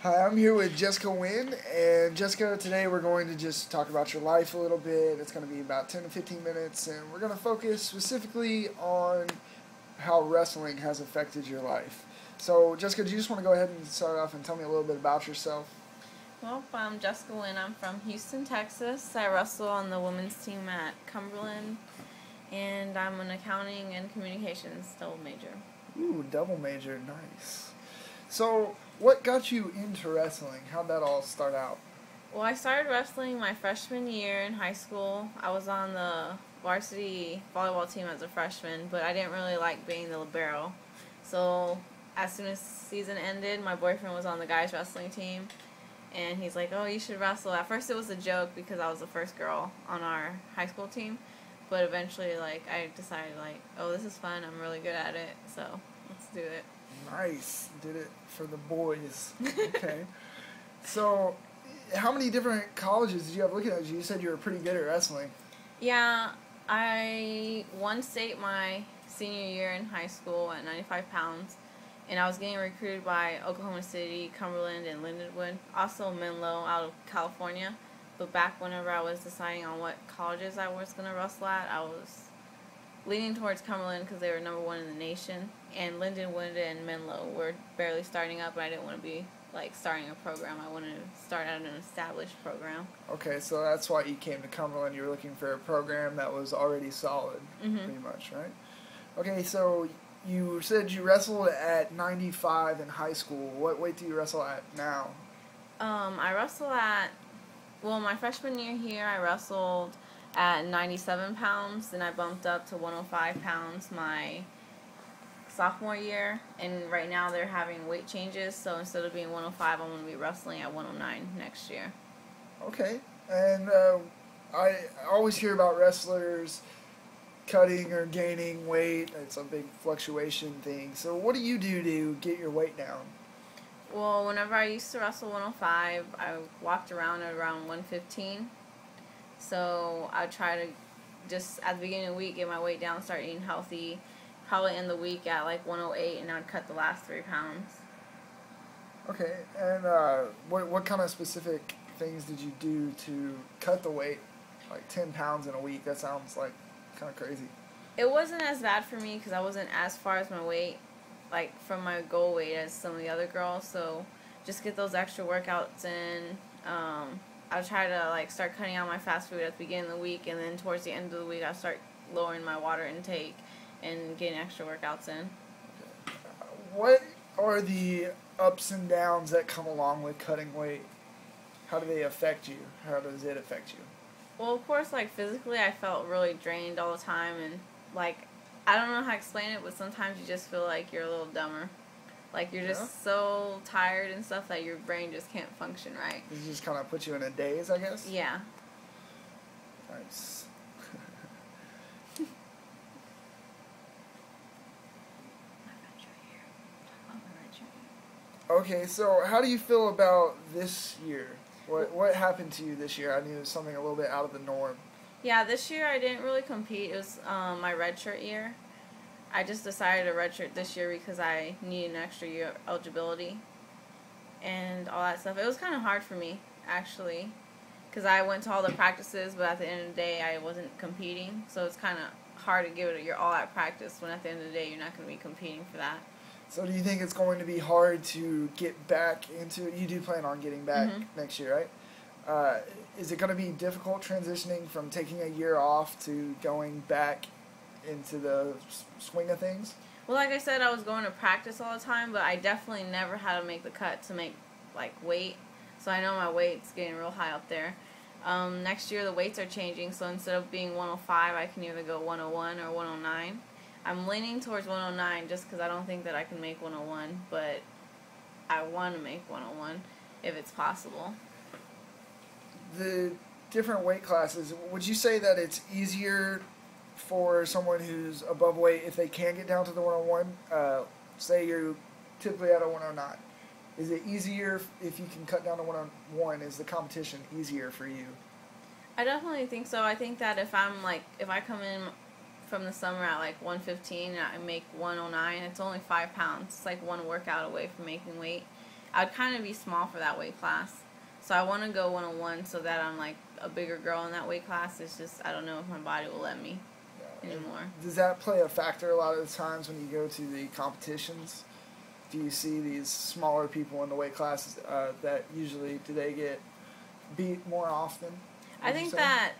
Hi, I'm here with Jessica Wynn, and Jessica, today we're going to just talk about your life a little bit. It's going to be about 10 to 15 minutes, and we're going to focus specifically on how wrestling has affected your life. So, Jessica, do you just want to go ahead and start off and tell me a little bit about yourself? Well, I'm Jessica Wynn. I'm from Houston, Texas. I wrestle on the women's team at Cumberland, and I'm an accounting and communications double major. Ooh, double major, nice. So, what got you into wrestling? How'd that all start out? Well, I started wrestling my freshman year in high school. I was on the varsity volleyball team as a freshman, but I didn't really like being the libero. So, as soon as season ended, my boyfriend was on the guys wrestling team, and he's like, "Oh, you should wrestle." At first, it was a joke because I was the first girl on our high school team, but eventually, I decided, "Oh, this is fun. I'm really good at it, so let's do it." Nice. Did it for the boys. Okay. So, how many different colleges did you have looking at you? You said you were pretty good at wrestling. Yeah, I won state my senior year in high school at 95 pounds, and I was getting recruited by Oklahoma City, Cumberland, and Lindenwood, also Menlo out of California. But back whenever I was deciding on what colleges I was going to wrestle at, I was leaning towards Cumberland because they were number one in the nation, and Lindenwood and Menlo were barely starting up, and I didn't want to be starting a program. I wanted to start at an established program. Okay, so that's why you came to Cumberland. You were looking for a program that was already solid, pretty much, right? Okay, so you said you wrestled at 95 in high school. What weight do you wrestle at now? I wrestle at, my freshman year here, I wrestled at 97 pounds. Then I bumped up to 105 pounds my sophomore year. And right now they're having weight changes. So instead of being 105, I'm going to be wrestling at 109 next year. Okay. And I always hear about wrestlers cutting or gaining weight. It's a big fluctuation thing. So what do you do to get your weight down? Well, whenever I used to wrestle 105, I walked around at around 115. So I try to just at the beginning of the week get my weight down, start eating healthy. Probably end the week at 108, and I'd cut the last 3 pounds. Okay, and what kind of specific things did you do to cut the weight? 10 pounds in a week, that sounds like kind of crazy. It wasn't as bad for me because I wasn't as far as my weight, from my goal weight as some of the other girls. So just get those extra workouts in. I'll try to start cutting out my fast food at the beginning of the week, and then towards the end of the week I'll start lowering my water intake and getting extra workouts in. What are the ups and downs that come along with cutting weight? How do they affect you? How does it affect you? Well, of course, physically I felt really drained all the time, and I don't know how to explain it, but sometimes you just feel like you're a little dumber. You're just so tired and stuff that your brain just can't function right. It just kind of puts you in a daze, I guess? Yeah. Nice. Okay, so how do you feel about this year? What happened to you this year? I knew it was something a little bit out of the norm. Yeah, this year I didn't really compete. It was my redshirt year. I just decided to redshirt this year because I needed an extra year eligibility and all that stuff. It was kind of hard for me, actually, because I went to all the practices, but at the end of the day I wasn't competing. So it's kind of hard to give it your all at practice when at the end of the day you're not going to be competing for that. So do you think it's going to be hard to get back into it? You do plan on getting back next year, right? Is it going to be difficult transitioning from taking a year off to going back into the swing of things? Well, like I said, I was going to practice all the time, but I definitely never had to make the cut to make weight. So I know my weight's getting real high up there. Next year the weights are changing, so instead of being 105, I can either go 101 or 109. I'm leaning towards 109 just because I don't think that I can make 101, but I want to make 101 if it's possible. The different weight classes, would you say that it's easier for someone who's above weight if they can get down to the 101? Say you're typically at a 109. Is it easier if you can cut down to 101? Is the competition easier for you? I definitely think so. I think that if I come in from the summer at 115 and I make 109, it's only 5 pounds. It's one workout away from making weight. I'd kind of be small for that weight class. So I want to go 101 so that I'm like a bigger girl in that weight class. It's just I don't know if my body will let me anymore. Does that play a factor a lot of the times when you go to the competitions? Do you see these smaller people in the weight classes that usually, do they get beat more often? I think that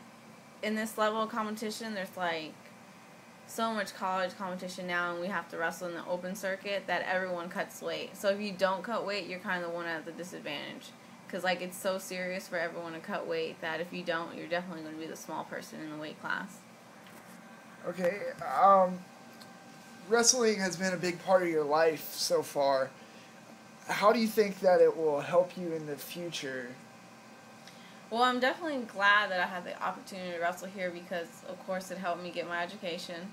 in this level of competition, there's like so much college competition now, and we have to wrestle in the open circuit that everyone cuts weight. So if you don't cut weight, you're kind of the one at the disadvantage. Because like it's so serious for everyone to cut weight that if you don't, you're definitely going to be the small person in the weight class. Okay, wrestling has been a big part of your life so far. How do you think that it will help you in the future? Well, I'm definitely glad that I had the opportunity to wrestle here because, of course, it helped me get my education.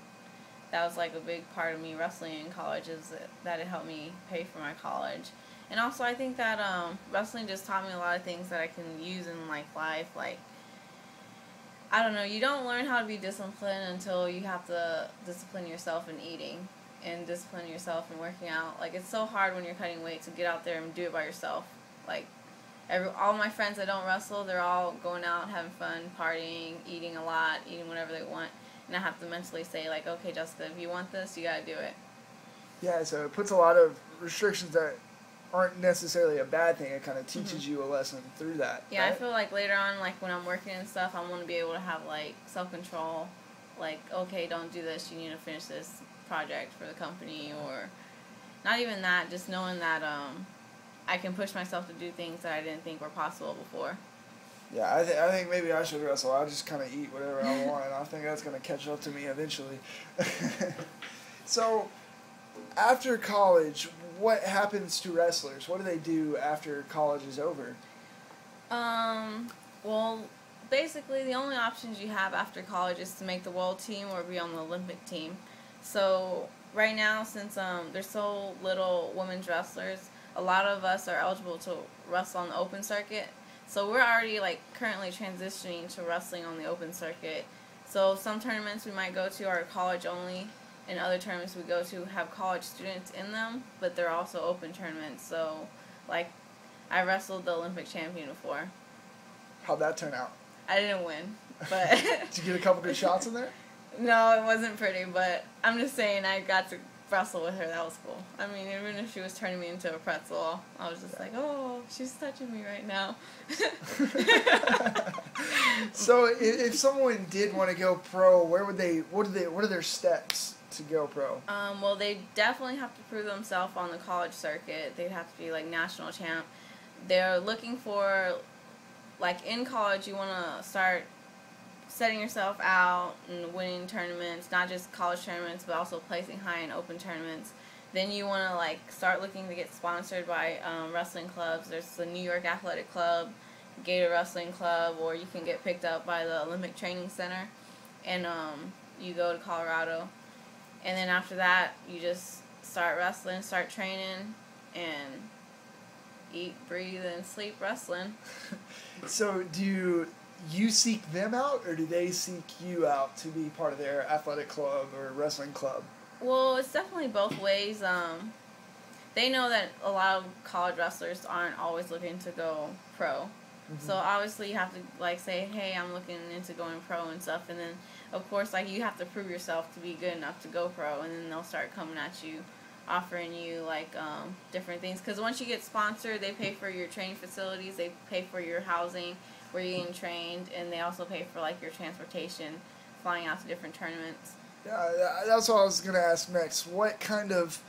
That was like a big part of me wrestling in college is that it helped me pay for my college. And also, I think that wrestling just taught me a lot of things that I can use in like life. Like, I don't know, you don't learn how to be disciplined until you have to discipline yourself in eating and discipline yourself in working out. Like, it's so hard when you're cutting weight to get out there and do it by yourself. Like, all my friends that don't wrestle, they're all going out, having fun, partying, eating a lot, eating whatever they want. And I have to mentally say, like, okay, Jessica, if you want this, you got to do it. Yeah, so it puts a lot of restrictions that aren't necessarily a bad thing. It kind of teaches you a lesson through that. Yeah, right? I feel like later on, like, when I'm working and stuff, I want to be able to have, like, self-control. Like, okay, don't do this. You need to finish this project for the company. Or not even that, just knowing that I can push myself to do things that I didn't think were possible before. Yeah, I think maybe I should wrestle. I'll just kind of eat whatever I want, and I think that's going to catch up to me eventually. So, after college, what happens to wrestlers? What do they do after college is over? Well, basically the only options you have after college is to make the world team or be on the Olympic team. So, right now, since there's so little women's wrestlers, a lot of us are eligible to wrestle on the open circuit. So we're already like currently transitioning to wrestling on the open circuit. So some tournaments we might go to are college only, and other tournaments we go to have college students in them, but they're also open tournaments. So like I wrestled the Olympic champion before. How'd that turn out? I didn't win, but Did you get a couple good shots in there? No, it wasn't pretty, but I'm just saying I got to wrestle with her. That was cool. I mean, even if she was turning me into a pretzel, I was just like, oh, she's touching me right now. So, if someone did want to go pro, what are their steps to go pro? Well, they definitely have to prove themselves on the college circuit. They'd have to be like national champ. They're looking for, like in college, you want to start setting yourself out and winning tournaments, not just college tournaments, but also placing high in open tournaments. Then you want to like start looking to get sponsored by wrestling clubs. There's the New York Athletic Club, Gator Wrestling Club, or you can get picked up by the Olympic Training Center, and you go to Colorado. And then after that, you just start wrestling, start training, and eat, breathe, and sleep wrestling. So do you seek them out, or do they seek you out to be part of their athletic club or wrestling club? Well, it's definitely both ways. They know that a lot of college wrestlers aren't always looking to go pro. Mm-hmm. So obviously you have to like say, hey, I'm looking into going pro and stuff. And then, of course, like you have to prove yourself to be good enough to go pro. And then they'll start coming at you, offering you like different things. Because once you get sponsored, they pay for your training facilities. They pay for your housing where you're getting trained, and they also pay for like your transportation, flying out to different tournaments. Yeah, that's what I was gonna ask next. What kind of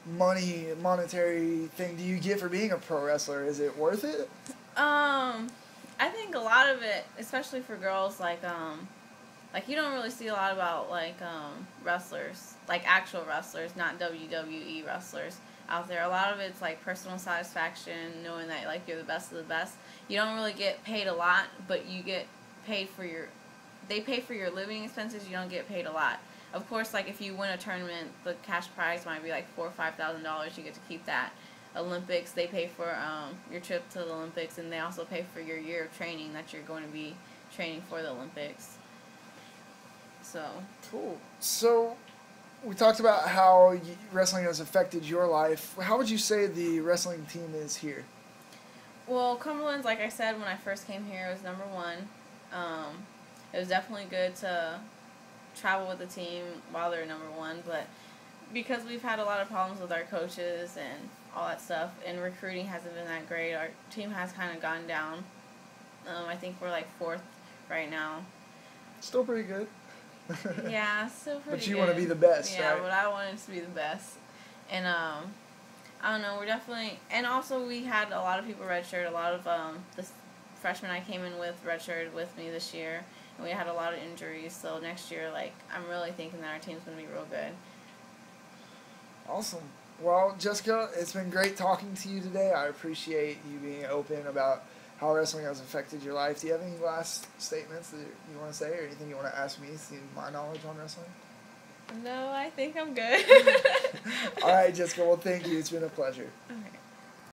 monetary thing do you get for being a pro wrestler? Is it worth it? I think a lot of it, especially for girls, like you don't really see a lot about like wrestlers, like actual wrestlers, not WWE wrestlers out there. A lot of it's like personal satisfaction, knowing that like you're the best of the best. You don't really get paid a lot, but you get paid for they pay for your living expenses. You don't get paid a lot. Of course, like if you win a tournament, the cash prize might be like $4,000 or $5,000. You get to keep that. Olympics, they pay for your trip to the Olympics, and they also pay for your year of training that you're going to be training for the Olympics. So cool. So we talked about how wrestling has affected your life. How would you say the wrestling team is here? Well, Cumberland's, like I said, when I first came here, it was number one. It was definitely good to travel with the team while they're number one, but because we've had a lot of problems with our coaches and all that stuff, and recruiting hasn't been that great, our team has kind of gone down. I think we're like fourth right now. Still pretty good. Yeah, still pretty good. But you want to be the best, yeah, right? but I wanted to be the best. And, I don't know, we're definitely, and also we had a lot of people redshirt, a lot of, the freshmen I came in with redshirted with me this year, and we had a lot of injuries, so next year, like, I'm really thinking that our team's going to be real good. Awesome. Well, Jessica, it's been great talking to you today. I appreciate you being open about how wrestling has affected your life. Do you have any last statements that you want to say or anything you want to ask me to my knowledge on wrestling? No, I think I'm good. All right, Jessica. Well, thank you. It's been a pleasure. Okay.